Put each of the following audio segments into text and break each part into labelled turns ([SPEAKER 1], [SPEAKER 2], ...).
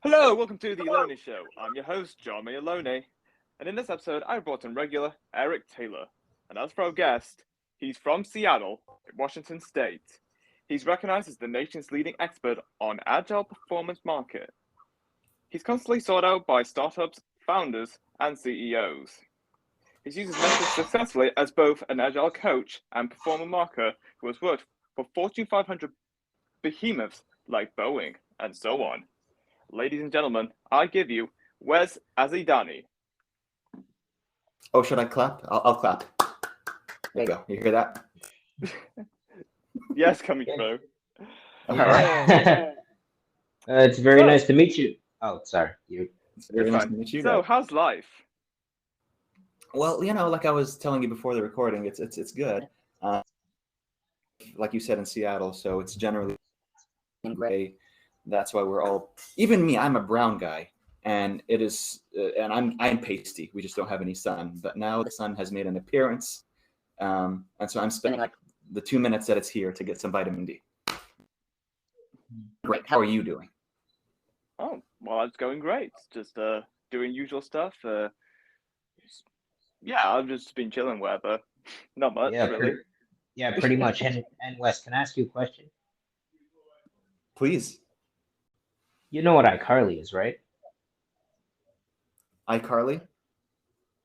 [SPEAKER 1] Hello, welcome to the Alone Show. I'm your host, John Alone, and in this episode, I brought in regular Eric Taylor. And as for our guest, he's from Seattle, Washington State. He's recognized as the nation's leading expert on agile performance market. He's constantly sought out by startups, founders, and CEOs. He's used his message successfully as both an agile coach and performer marketer who has worked for Fortune 500 behemoths like Boeing and so on. Ladies and gentlemen, I give you Wes Azidani.
[SPEAKER 2] Oh, should I clap? I'll clap. There you go. You hear that?
[SPEAKER 1] Yes, coming through.
[SPEAKER 2] All right.
[SPEAKER 3] It's very nice to meet you. Oh, sorry.
[SPEAKER 2] It's very nice to meet you.
[SPEAKER 1] So, how's life?
[SPEAKER 2] Well, like I was telling you before the recording, it's good. Like you said, in Seattle, so it's generally gray. That's why we're all, even me, I'm a brown guy, and it is, and I'm pasty. We just don't have any sun. But now the sun has made an appearance, and so I'm spending like the 2 minutes that it's here to get some vitamin D. Great. How are you doing?
[SPEAKER 1] Oh, well, it's going great. Just doing usual stuff. Yeah, I've just been chilling, wherever. Not much, really.
[SPEAKER 3] Pretty much. And Wes, can I ask you a question?
[SPEAKER 2] Please.
[SPEAKER 3] You know what iCarly is, right?
[SPEAKER 2] iCarly?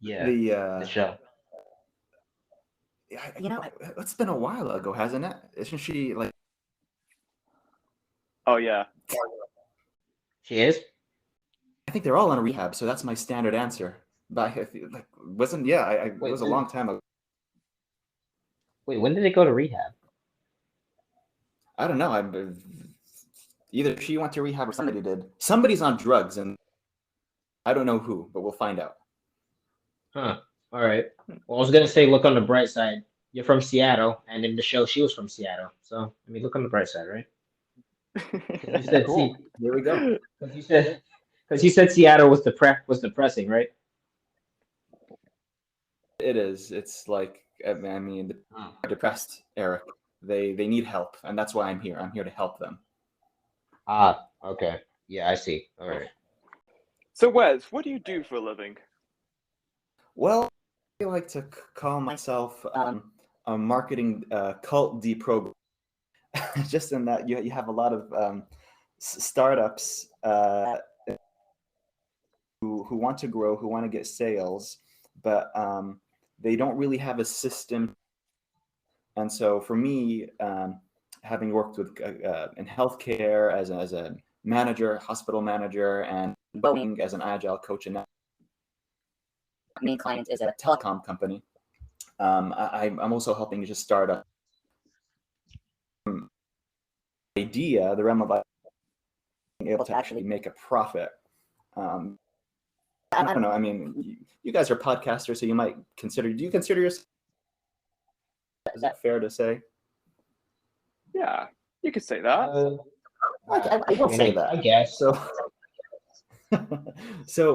[SPEAKER 3] Yeah.
[SPEAKER 2] The
[SPEAKER 3] show.
[SPEAKER 2] It's been a while ago, hasn't it? Isn't she like?
[SPEAKER 1] Oh yeah.
[SPEAKER 3] She is.
[SPEAKER 2] I think they're all in rehab, so that's my standard answer. But it was a long time ago.
[SPEAKER 3] Wait, when did they go to rehab?
[SPEAKER 2] I don't know. Either she went to rehab or somebody did. Somebody's on drugs, and I don't know who, but we'll find out.
[SPEAKER 3] Huh. All right. Well, I was gonna say, look on the bright side. You're from Seattle, and in the show, she was from Seattle. So, I mean, look on the bright side, right? You said,
[SPEAKER 2] Cool. Here we go.
[SPEAKER 3] Because you said Seattle was depressing, right?
[SPEAKER 2] It is. It's like, I mean, they're depressed, Eric. They need help, and that's why I'm here. I'm here to help them.
[SPEAKER 3] Ah, okay. Yeah, I see. All right.
[SPEAKER 1] So, Wes, what do you do for a living?
[SPEAKER 2] Well, I like to call myself a marketing cult deprogram. Just in that you have a lot of startups who want to grow, who want to get sales, but they don't really have a system. And so for me, having worked with in healthcare as a manager, hospital manager, and Boeing as an agile coach, and my main client is a telecom company. I'm also helping just start a idea, the realm of being able to actually make a profit. I don't know. I mean, you guys are podcasters, so you might consider. Do you consider yourself? Is that fair to say?
[SPEAKER 1] Yeah, you could say that.
[SPEAKER 2] I will say that.
[SPEAKER 3] I guess.
[SPEAKER 2] So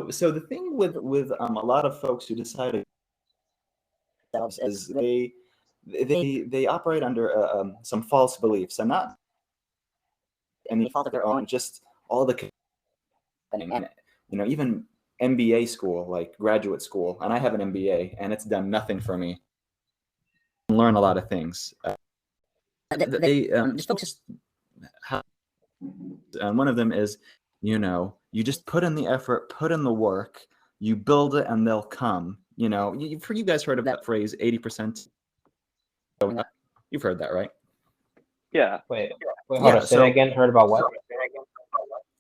[SPEAKER 2] the thing with a lot of folks who decide themselves is they operate under some false beliefs, and not any fault of their own, just all the, and even MBA school, like graduate school, and I have an MBA, and it's done nothing for me. Learn a lot of things. They just folks have, and one of them is, you just put in the effort, put in the work, you build it, and they'll come. You guys heard of that phrase, 80%. You've heard that, right?
[SPEAKER 1] Yeah.
[SPEAKER 3] Wait, hold on. Say that again. Heard about what?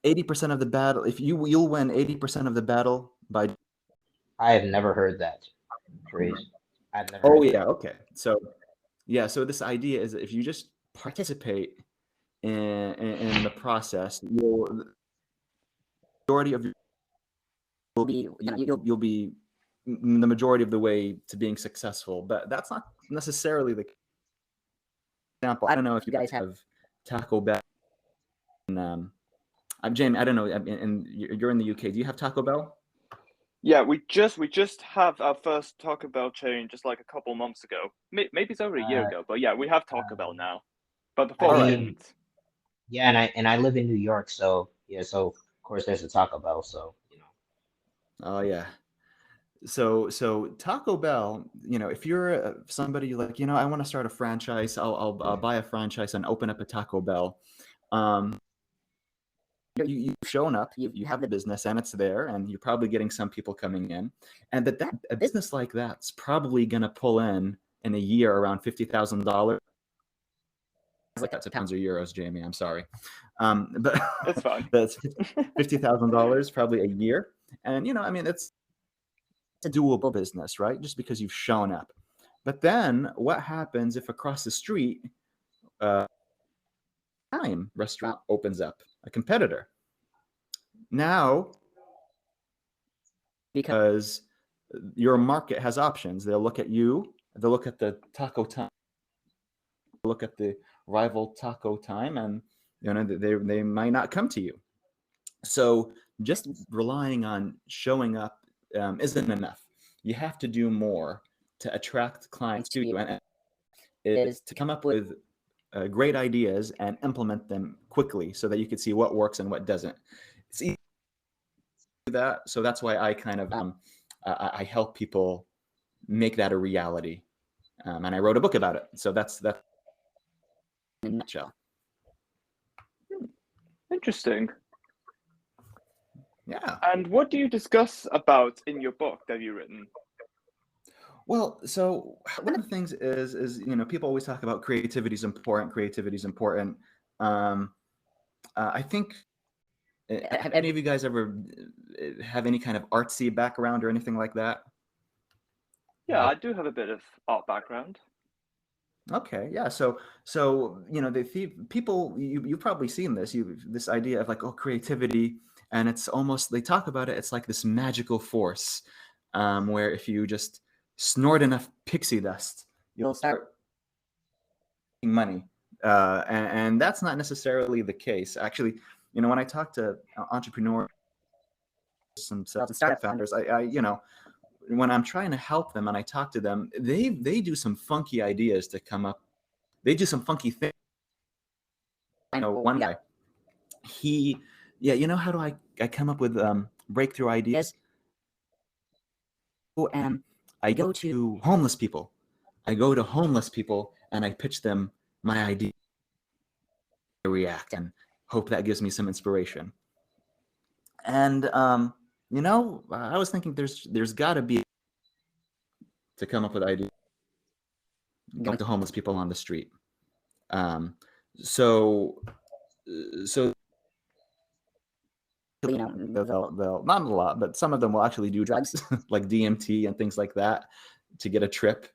[SPEAKER 2] 80% of the battle. If you'll win 80% of the battle by.
[SPEAKER 3] I have never heard that phrase. I've never.
[SPEAKER 2] Oh yeah. Okay. So this idea is that if you just participate in the process, the majority of you'll be the majority of the way to being successful. But that's not necessarily the example. I don't know if you guys have Taco Bell. I'm Jamie. I don't know. And you're in the UK. Do you have Taco Bell?
[SPEAKER 1] Yeah, we just have our first Taco Bell chain just like a couple months ago. Maybe it's over a year ago, but yeah, we have Taco Bell now. But before we didn't.
[SPEAKER 3] Yeah, and I live in New York, so yeah, so course, there's a Taco Bell, so
[SPEAKER 2] Oh yeah. So Taco Bell, if you're somebody like, I want to start a franchise, I'll buy a franchise and open up a Taco Bell. You've shown up, you have the business and it's there, and you're probably getting some people coming in, and that a business like that's probably going to pull in a year around $50,000. Like that's pounds or euros, Jamie. I'm sorry, but
[SPEAKER 1] It's fine.
[SPEAKER 2] that's $50,000 probably a year, and it's a doable business, right? Just because you've shown up. But then what happens if across the street, time restaurant opens up, a competitor? Now, because your market has options, they'll look at you, they'll look at the taco time, look at the rival taco time, and they might not come to you. So just relying on showing up isn't enough. You have to do more to attract clients to you, and is to come up with great ideas and implement them quickly so that you can see what works and what doesn't. It's easy to do that, so that's why I kind of I help people make that a reality, and I wrote a book about it. So that's in a nutshell.
[SPEAKER 1] Interesting.
[SPEAKER 2] Yeah.
[SPEAKER 1] And what do you discuss about in your book that you've written?
[SPEAKER 2] Well, so one of the things is people always talk about creativity is important. Creativity is important. I think have any of you guys ever have any kind of artsy background or anything like that?
[SPEAKER 1] Yeah, I do have a bit of art background.
[SPEAKER 2] Okay, yeah. So people you've probably seen this idea of like, oh, creativity, and it's almost, they talk about it, it's like this magical force, where if you just snort enough pixie dust, you'll start making money, and that's not necessarily the case. Actually, when I talk to entrepreneurs, some startup founders, I when I'm trying to help them and I talk to them, they do some funky ideas to come up. They do some funky things. I know one guy, how do I come up with breakthrough ideas? And I go to homeless people. And I pitch them my idea. They react and hope that gives me some inspiration. And I was thinking there's got to be to come up with ideas. Going to homeless people on the street. So they'll not a lot, but some of them will actually do drugs like DMT and things like that to get a trip.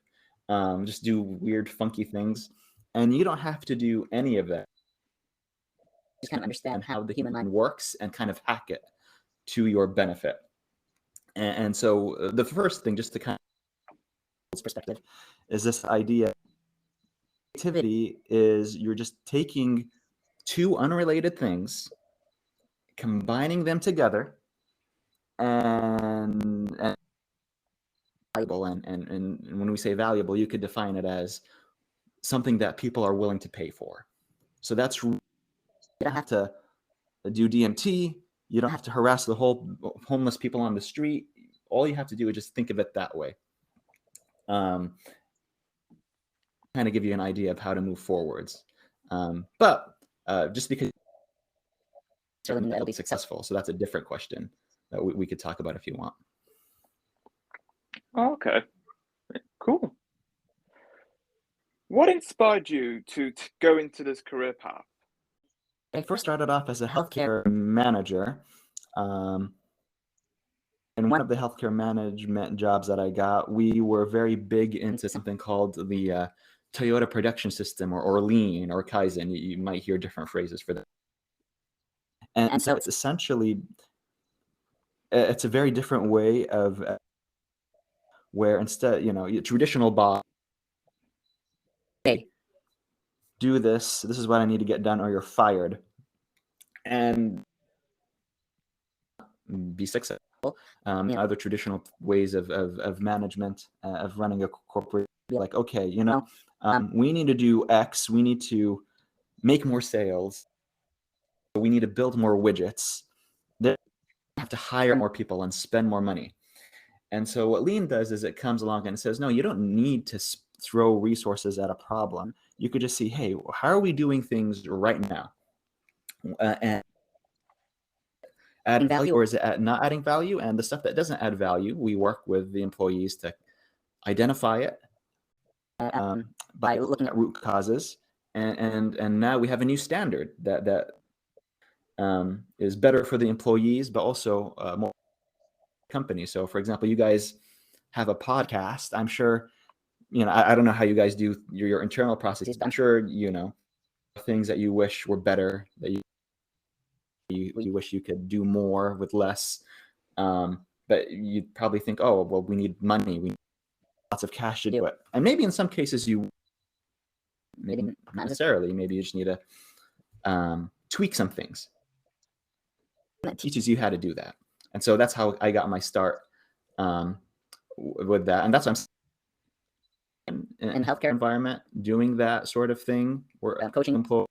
[SPEAKER 2] Just do weird, funky things, and you don't have to do any of that. Just kind of understand how the human mind works and kind of hack it to your benefit. And so the first thing, just to kind of perspective, is this idea. Creativity is you're just taking two unrelated things, combining them together, and valuable. And when we say valuable, you could define it as something that people are willing to pay for. So that's, you don't have to do DMT. You don't have to harass the whole homeless people on the street. All you have to do is just think of it that way. Kind of give you an idea of how to move forwards. But just because it'll be successful. So that's a different question that we could talk about if you want.
[SPEAKER 1] Oh, okay, cool. What inspired you to go into this career path?
[SPEAKER 2] I first started off as a healthcare manager. And one of the healthcare management jobs that I got, we were very big into something called the Toyota production system, or lean, or Kaizen. You might hear different phrases for that. And so it's essentially, it's a very different way of where instead, your traditional boss, hey, do this is what I need to get done or you're fired. And be successful. Other traditional ways of management, of running a corporate, be like, okay, we need to do X, we need to make more sales, we need to build more widgets. to hire more people and spend more money. And so what Lean does is it comes along and says, no, you don't need to throw resources at a problem. You could just see, hey, how are we doing things right now? And adding value, or is it not adding value? And the stuff that doesn't add value, we work with the employees to identify it by looking at root causes. And now we have a new standard that is better for the employees, but also more companies. So, for example, you guys have a podcast. I'm sure, I don't know how you guys do your internal processes, but I'm sure, things that you wish were better, that you wish you could do more with less. But you'd probably think, oh, well, we need money. We need lots of cash to do it. And maybe in some cases maybe not necessarily. Maybe you just need to tweak some things. That teaches you how to do that. And so that's how I got my start with that. And that's what I'm in healthcare environment, doing that sort of thing. We're coaching employees.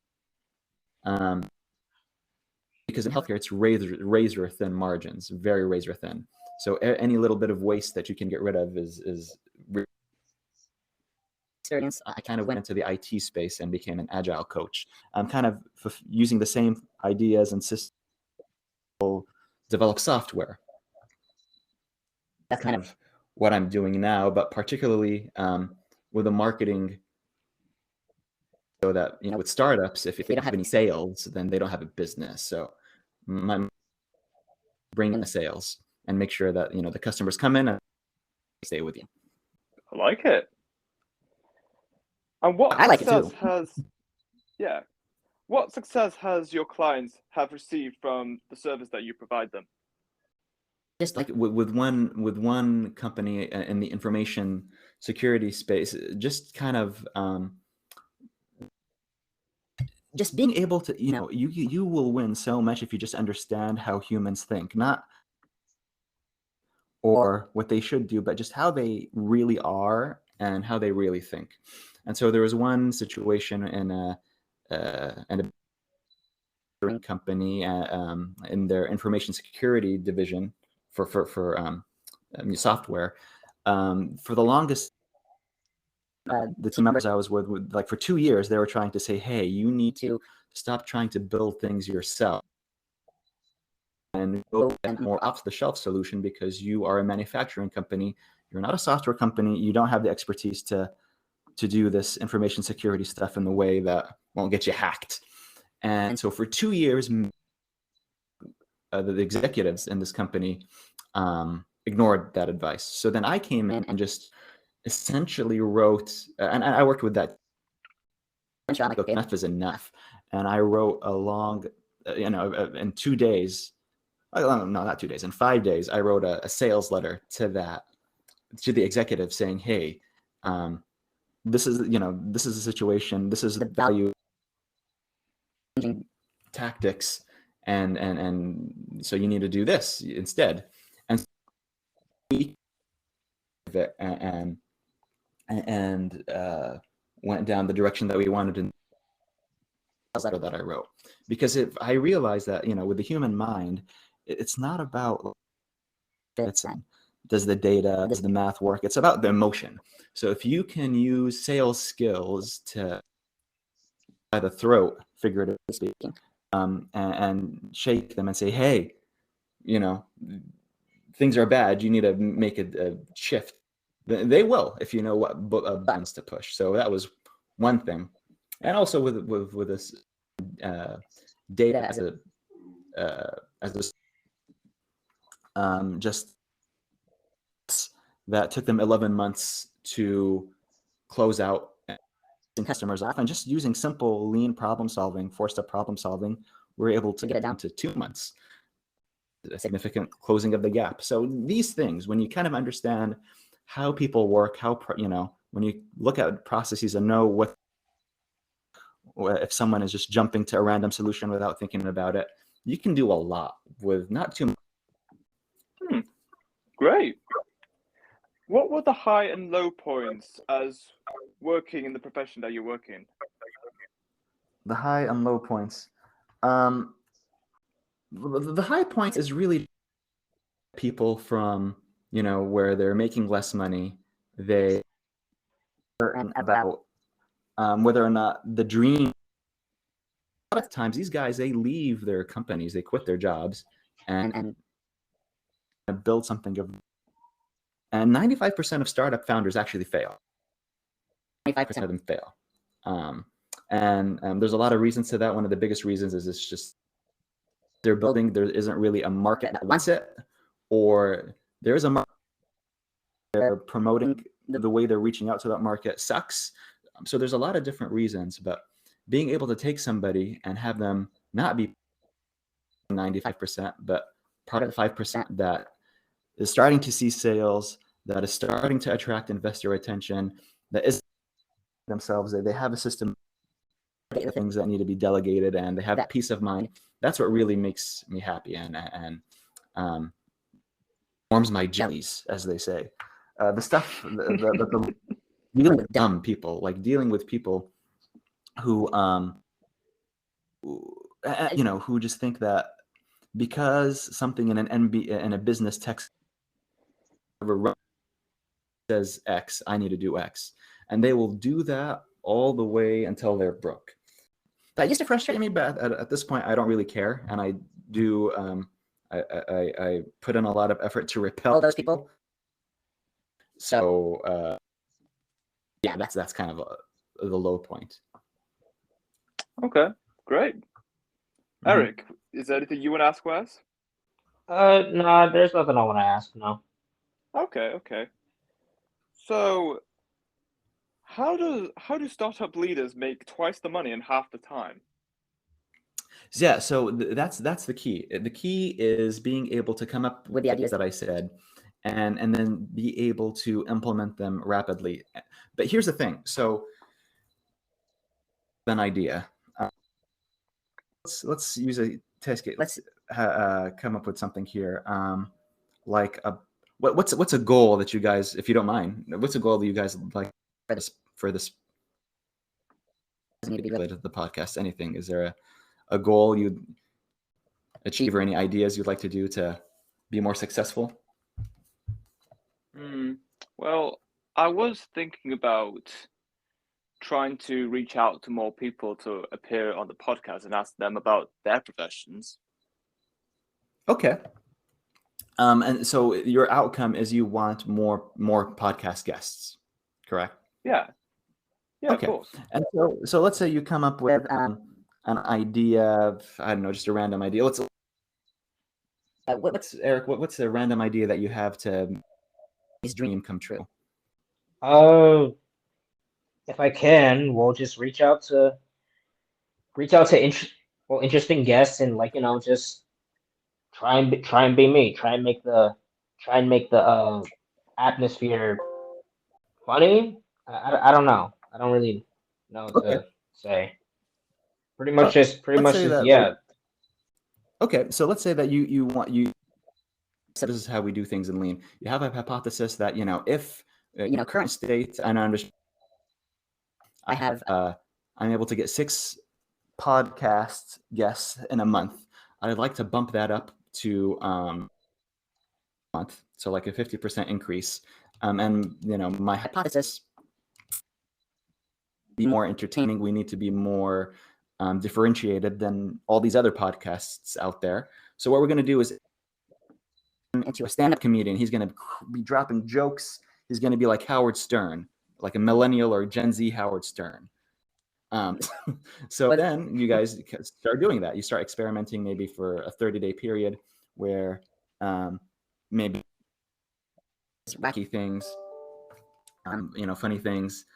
[SPEAKER 2] Because in healthcare, it's razor thin margins, very razor thin. So any little bit of waste that you can get rid of is experience. I kind of went into the IT space and became an agile coach. I'm kind of using the same ideas and systems to develop software. That's kind of what I'm doing now, but particularly with the marketing, so that, with startups, if they don't have any sales, then they don't have a business. So bring in the sales and make sure that, the customers come in and stay with you.
[SPEAKER 1] I like it. And what
[SPEAKER 2] I like it too.
[SPEAKER 1] What success has your clients have received from the service that you provide them?
[SPEAKER 2] Just like with one company in the information security space, just kind of just being able to, you will win so much if you just understand how humans think, not or what they should do, but just how they really are and how they really think. And so there was one situation in a company in their information security division for software. For the longest, the team members I was with, like for 2 years, they were trying to say, hey, you need to stop trying to build things yourself and go get more off-the-shelf solution, because you are a manufacturing company. You're not a software company. You don't have the expertise to do this information security stuff in the way that won't get you hacked. And so for 2 years, the executives in this company ignored that advice. So then I came in and just essentially wrote, and I worked with that. Like, okay, enough is enough. And I wrote a long, in 2 days, no, not 2 days, in 5 days, I wrote a sales letter to the executive saying, hey, this is the situation, this is the value tactics, and so you need to do this instead. And went down the direction that we wanted in the letter that I wrote. Because if I realized that, with the human mind, it's not about does the data, does the math work? It's about the emotion. So if you can use sales skills to by the throat, figuratively speaking, and shake them and say, hey, things are bad, you need to make a shift. They will, if you know what buttons to push. So that was one thing. And also with this data as this just that took them 11 months to close out customers off, and just using simple lean problem solving, 4-step problem solving, we're able to get it down to 2 months, a significant closing of the gap. So these things, when you kind of understand how people work, when you look at processes and know what if someone is just jumping to a random solution without thinking about it, you can do a lot with not too much.
[SPEAKER 1] Great. What were the high and low points as working in the profession that you work in?
[SPEAKER 2] The high and low points. The high points is really people from, where they're making less money, they are about whether or not the dream. A lot of times, these guys, they leave their companies, they quit their jobs, and build something of. And 95% of startup founders actually fail. 95% of them fail. And there's a lot of reasons to that. One of the biggest reasons is it's just they're building, there isn't really a market that wants it, or there is a market they're promoting, the way they're reaching out to that market sucks. So there's a lot of different reasons, but being able to take somebody and have them not be 95%, but part of the 5% that is starting to see sales, that is starting to attract investor attention, that is themselves, they have a system of things that need to be delegated, and they have that peace of mind. That's what really makes me happy and warms my jellies, as they say. The stuff, the dealing with dumb people, like dealing with people who who just think that because something in in a business text says X, I need to do X, and they will do that all the way until they're broke. That used to frustrate me, but at this point, I don't really care, and I do. I put in a lot of effort to repel those people. So yeah, that's kind of the low point.
[SPEAKER 1] Okay, great. Eric, is there anything you want to ask Wes?
[SPEAKER 3] No, there's nothing I want to ask. No.
[SPEAKER 1] Okay. So, how do startup leaders make twice the money in half the time?
[SPEAKER 2] Yeah, so that's the key. The key is being able to come up with the ideas that I said, and then be able to implement them rapidly. But here's the thing. So, an idea. Let's use a test case. Let's come up with something here. Like what's a goal that you guys, if you don't mind, what's a goal that you guys like for this need to be related to the podcast? Anything? Is there a goal you'd achieve or any ideas you'd like to do to be more successful?
[SPEAKER 1] Well, I was thinking about trying to reach out to more people to appear on the podcast and ask them about their professions.
[SPEAKER 2] Okay. And so your outcome is you want more podcast guests, correct?
[SPEAKER 1] Yeah,
[SPEAKER 2] okay.
[SPEAKER 1] Of course.
[SPEAKER 2] And so let's say you come up with an idea of, I don't know, just a random idea. What's Eric? What's the random idea that you have to make his dream come true?
[SPEAKER 3] If I can, we'll just reach out to interesting guests and just try and be me. Try and make the atmosphere funny. I don't know. I don't really know what to say. Pretty much just yeah.
[SPEAKER 2] Okay, so let's say that you so this is how we do things in Lean. You have a hypothesis that if current state, and I understand, I have I'm able to get 6 podcast guests in a month. I'd like to bump that up to month, so like a 50% increase. And my hypothesis, be more entertaining. We need to be more differentiated than all these other podcasts out there. So what we're going to do is into a stand-up comedian. He's going to be dropping jokes. He's going to be like Howard Stern, like a millennial or Gen Z Howard Stern. So then you guys start doing that. You start experimenting maybe for a 30-day period where maybe wacky things, funny things,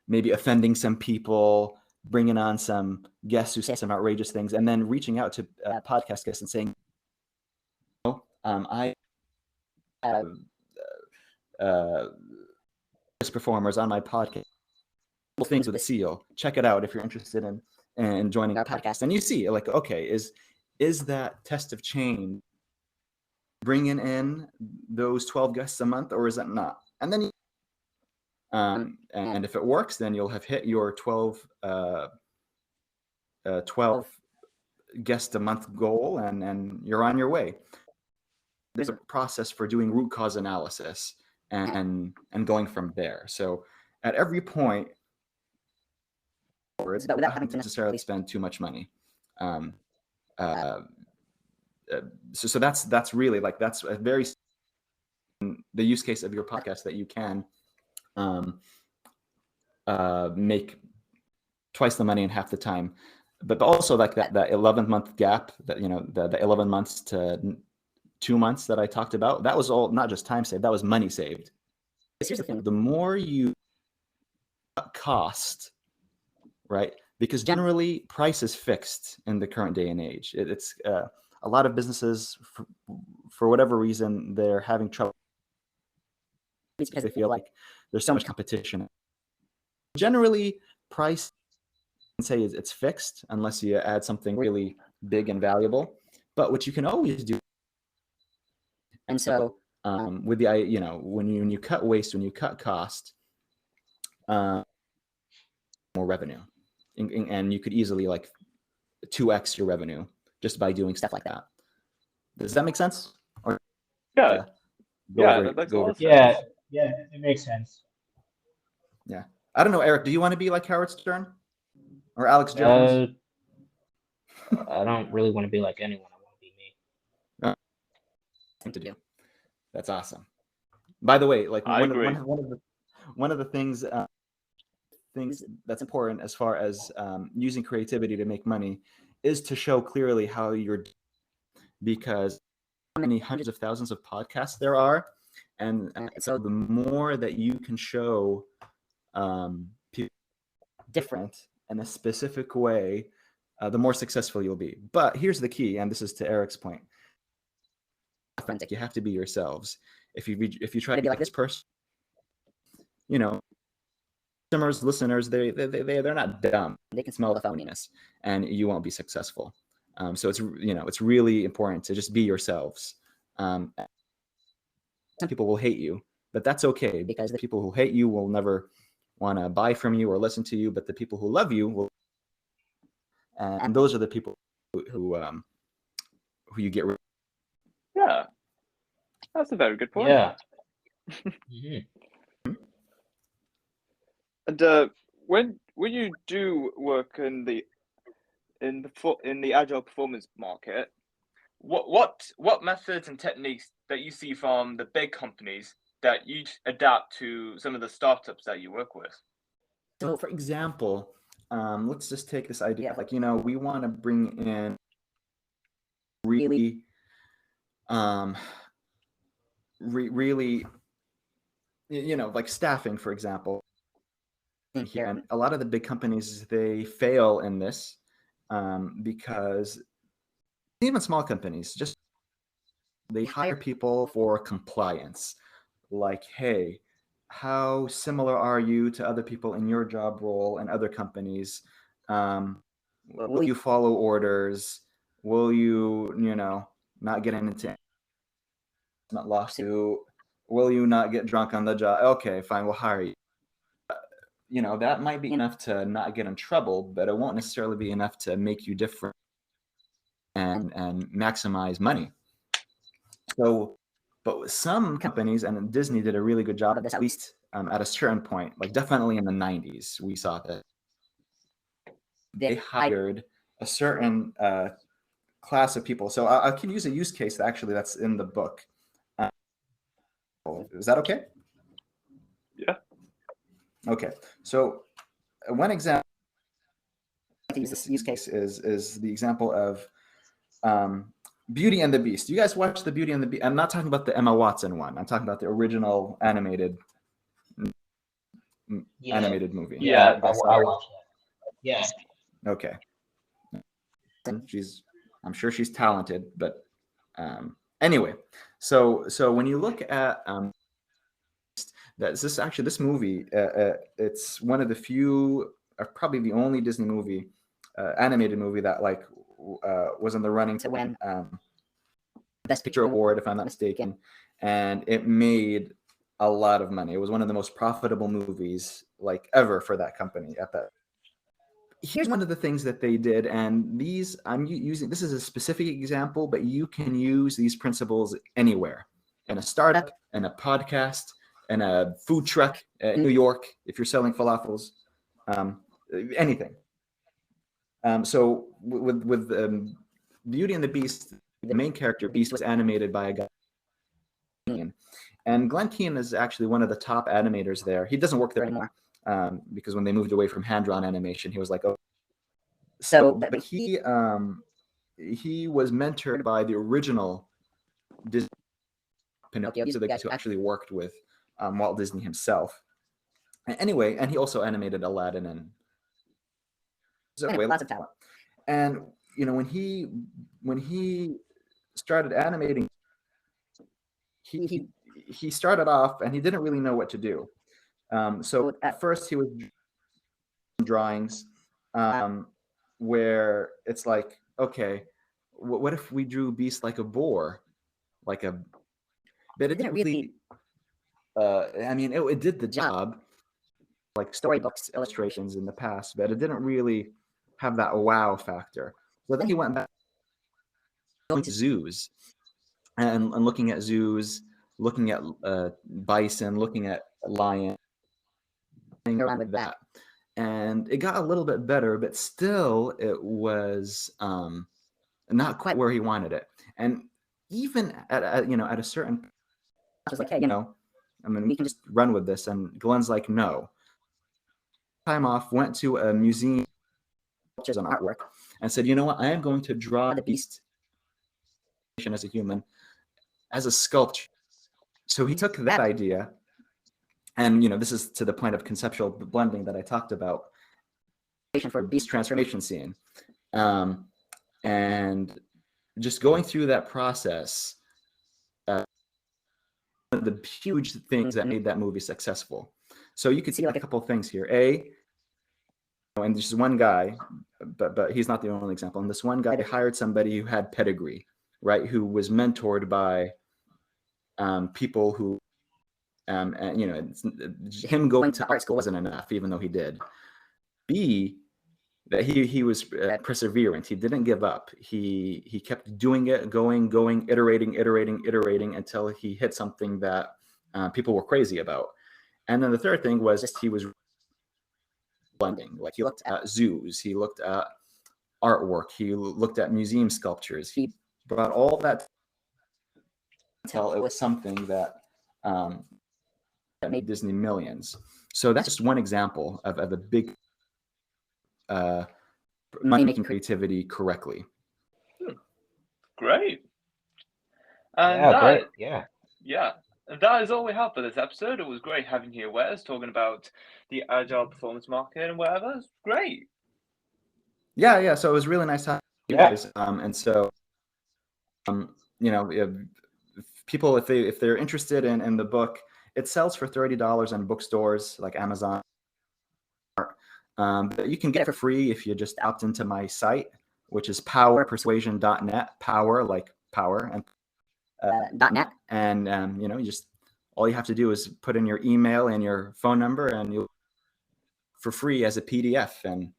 [SPEAKER 2] maybe offending some people, bringing on some guests who say some outrageous things, and then reaching out to podcast guests and saying, I have performers on my podcast, things with a seal. Check it out if you're interested in joining our podcast. And you see, like, okay, is that test of change bringing in those 12 guests a month, or is that not? And then and if it works, then you'll have hit your 12 guest a month goal, and you're on your way. there's a process for doing root cause analysis and going from there. So at every point, but without having to necessarily spend too much money. So that's really like, that's a very the use case of your podcast that you can make twice the money in half the time. But also like that 11-month gap, that, you know, the 11 months to 2 months that I talked about, that was all not just time saved, that was money saved. Here's the thing: the more you cut cost, right? Because generally price is fixed in the current day and age. It's a lot of businesses, for whatever reason, they're having trouble because they feel like there's so much competition. Generally, price, I can say, is it's fixed unless you add something really big and valuable. But what you can always do, and so with the, you know, when you cut waste, when you cut cost, more revenue, and you could easily like 2x your revenue just by doing stuff like that. Does that make sense? Or
[SPEAKER 1] Yeah, that makes a lot of sense.
[SPEAKER 3] Yeah, it makes sense.
[SPEAKER 2] Yeah, I don't know, Eric. Do you want to be like Howard Stern or Alex Jones?
[SPEAKER 3] I don't really want to be like anyone. I want to be me.
[SPEAKER 2] Thing to do. That's awesome. By the way, like
[SPEAKER 1] I agree.
[SPEAKER 2] one of the things that's important as far as using creativity to make money is to show clearly how you're, because how many hundreds of thousands of podcasts there are, and so the more that you can show people different in a specific way, the more successful you'll be. But here's the key, and this is to Eric's point: authentic. You have to be yourselves. If you try to be like this person, you know, customers, listeners, they're not dumb. They can smell the phoniness, and you won't be successful. So it's, you know, it's really important to just be yourselves. Some people will hate you, but that's okay, because the people who hate you will never want to buy from you or listen to you. But the people who love you will, and those are the people who you get rid of.
[SPEAKER 1] Yeah, that's a very good point.
[SPEAKER 3] Yeah.
[SPEAKER 1] And when you do work in the agile performance market, what methods and techniques that you see from the big companies that you adapt to some of the startups that you work with?
[SPEAKER 2] So, for example, let's just take this idea, like, you know, we want to bring in really, really, you know, like staffing, for example. Here, and a lot of the big companies, they fail in this because even small companies, just they hire people for compliance. Like, hey, how similar are you to other people in your job role and other companies? Will you follow orders? Will you, you know, not get into not lawsuit? Will you not get drunk on the job? Okay, fine, we'll hire you. You know, that might be enough to not get in trouble, but it won't necessarily be enough to make you different and maximize money. So, but with some companies, and Disney did a really good job of this, at least at a certain point, like definitely in the 90s, we saw that they hired a certain class of people. So I can use a use case that's in the book. Is that okay?
[SPEAKER 1] Yeah.
[SPEAKER 2] Okay. So one example I use this use case is the example of Beauty and the Beast. You guys watch the Beauty and the Beast? I'm not talking about the Emma Watson one. I'm talking about the original animated movie.
[SPEAKER 3] Yeah, I watched that. Yeah.
[SPEAKER 2] Okay. I'm sure she's talented, but anyway. So when you look at this movie, it's one of the few, probably the only Disney movie, animated movie that like was in the running to win Best Picture award, if I'm not mistaken, and it made a lot of money. It was one of the most profitable movies like ever for that company at that. here's one of the things that they did, and these I'm using. This is a specific example, but you can use these principles anywhere, in a startup, in a podcast, in a food truck in New York, if you're selling falafels, anything. So with Beauty and the Beast, the main character Beast was animated by a guy, and Glenn Keane is actually one of the top animators there. He doesn't work there anymore because when they moved away from hand-drawn animation, he was like, oh. So, but he was mentored by the original Disney Pinocchio, so the guys who actually worked with Walt Disney himself. Anyway, and he also animated Aladdin and so anyway, lots of talent. And when he started animating, he started off and he didn't really know what to do. So at first he was drawings where it's like, okay, what if we drew Beast like a boar, but it didn't really. I mean, it did the job, like storybooks, illustrations in the past, but it didn't really have that wow factor. So then he went back to zoos and looking at zoos, looking at bison, looking at lion, around with that. And it got a little bit better, but still it was not quite where he wanted it. And even at a certain, I was like, hey, I mean, we can just run with this. And Glenn's like, no. Time off, went to a museum, which is an artwork, and said, you know what, I am going to draw the Beast as a human, as a sculpture. So he took that idea, and this is to the point of conceptual blending that I talked about, for Beast transformation scene, and just going through that process. One of the huge things that made that movie successful. So you could see like a couple of things here. And there's one guy, but he's not the only example. And this one guy, they hired somebody who had pedigree, right? Who was mentored by people who, and him going to art school wasn't enough, even though he did. B, that he was perseverant. He didn't give up. He kept doing it, going, iterating until he hit something that people were crazy about. And then the third thing was just he was blending. Like he looked at zoos, he looked at artwork, he looked at museum sculptures. He brought all that until it was something that made Disney millions. So that's just one example of a big money-making creativity correctly.
[SPEAKER 1] Great.
[SPEAKER 3] And great.
[SPEAKER 1] Yeah. And that is all we have for this episode. It was great having you, Wes, talking about the agile performance market and whatever. It's great.
[SPEAKER 2] Yeah. So it was really nice talking to you guys. And so, people, if they're interested in the book, it sells for $30 in bookstores like Amazon. But you can get it for free if you just opt into my site, which is powerpersuasion.net. Power like power and .net. And you just all you have to do is put in your email and your phone number, and you'll for free as a PDF and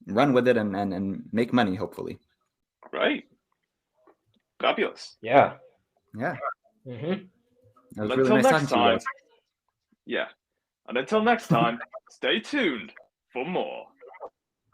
[SPEAKER 2] run with it and make money, hopefully.
[SPEAKER 1] Great. Fabulous.
[SPEAKER 3] Yeah.
[SPEAKER 2] Mm-hmm. It was
[SPEAKER 1] Until
[SPEAKER 2] really nice talking to you guys.
[SPEAKER 1] Yeah. And until next time, stay tuned for more.